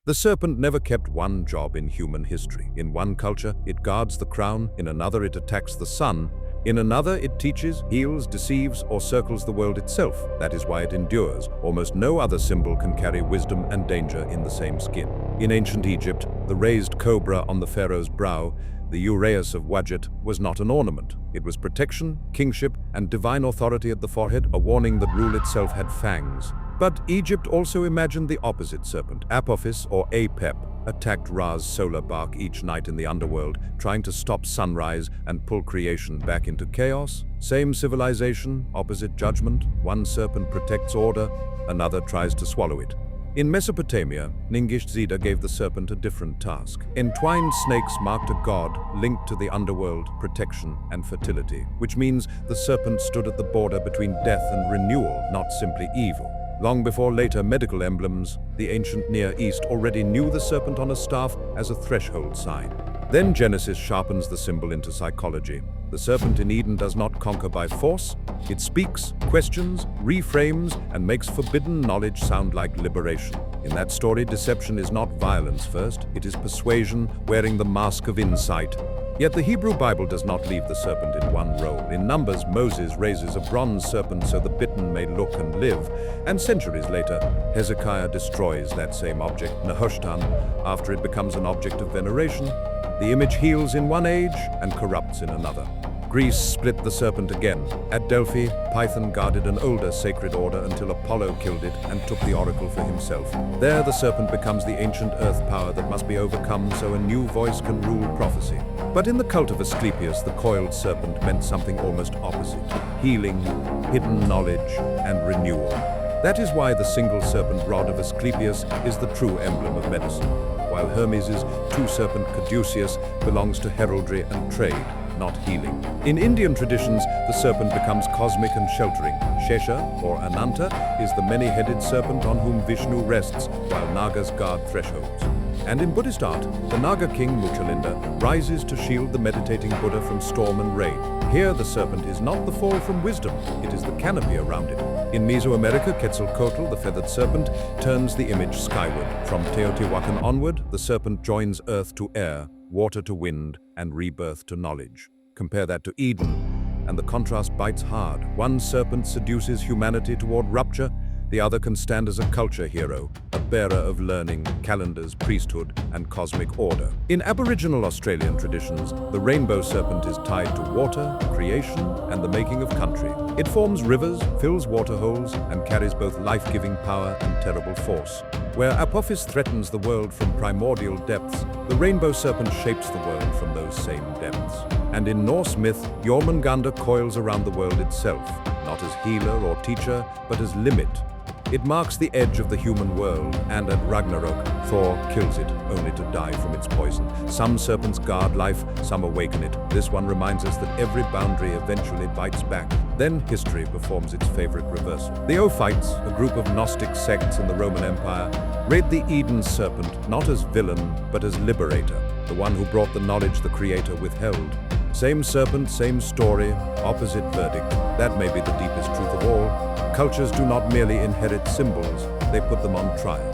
The serpent never kept one job in human history. In one culture, it guards the crown, in another it attacks the sun, in another it teaches, heals, deceives, or circles the world itself. That is why it endures. Almost no other symbol can carry wisdom and danger in the same skin. In ancient Egypt, the raised cobra on the pharaoh's brow, the uraeus of Wadjet, was not an ornament. It was protection, kingship, and divine authority at the forehead, a warning that rule itself had fangs. But Egypt also imagined the opposite serpent. Apophis, or Apep, attacked Ra's solar bark each night in the underworld, trying to stop sunrise and pull creation back into chaos. Same civilization, opposite judgment. One serpent protects order, another tries to swallow it. In Mesopotamia, Ningish Zida gave the serpent a different task. Entwined snakes marked a god linked to the underworld, protection, and fertility, which means the serpent stood at the border between death and renewal, not simply evil. Long before later medical emblems, the ancient Near East already knew the serpent on a staff as a threshold sign. Then Genesis sharpens the symbol into psychology. The serpent in Eden does not conquer by force. It speaks, questions, reframes, and makes forbidden knowledge sound like liberation. In that story, deception is not violence first, it is persuasion wearing the mask of insight. Yet the Hebrew Bible does not leave the serpent in one role. In Numbers, Moses raises a bronze serpent so the bitten may look and live, and centuries later, Hezekiah destroys that same object, Nehushtan, after it becomes an object of veneration. The image heals in one age and corrupts in another. Greece split the serpent again. At Delphi, Python guarded an older sacred order until Apollo killed it and took the oracle for himself. There, the serpent becomes the ancient earth power that must be overcome so a new voice can rule prophecy. But in the cult of Asclepius, the coiled serpent meant something almost opposite: healing, hidden knowledge, and renewal. That is why the single serpent rod of Asclepius is the true emblem of medicine, while Hermes' two-serpent caduceus belongs to heraldry and trade, not healing. In Indian traditions, the serpent becomes cosmic and sheltering. Shesha, or Ananta, is the many-headed serpent on whom Vishnu rests, while Nagas guard thresholds. And in Buddhist art, the Naga king Muchalinda rises to shield the meditating Buddha from storm and rain. Here, the serpent is not the fall from wisdom, it is the canopy around it. In Mesoamerica, Quetzalcoatl, the feathered serpent, turns the image skyward. From Teotihuacan onward, the serpent joins earth to air, water to wind, and rebirth to knowledge. Compare that to Eden, and the contrast bites hard. One serpent seduces humanity toward rupture, the other can stand as a culture hero, a bearer of learning, calendars, priesthood, and cosmic order. In Aboriginal Australian traditions, the rainbow serpent is tied to water, creation, and the making of country. It forms rivers, fills waterholes, and carries both life-giving power and terrible force. Where Apophis threatens the world from primordial depths, the rainbow serpent shapes the world from those same depths. And in Norse myth, Jormungandr coils around the world itself, not as healer or teacher, but as limit. It marks the edge of the human world, and at Ragnarok, Thor kills it, only to die from its poison. Some serpents guard life, some awaken it. This one reminds us that every boundary eventually bites back. Then history performs its favorite reversal. The Ophites, a group of Gnostic sects in the Roman Empire, rate the Eden serpent not as villain, but as liberator, the one who brought the knowledge the Creator withheld. Same serpent, same story, opposite verdict. That may be the deepest truth of all. Cultures do not merely inherit symbols, they put them on trial.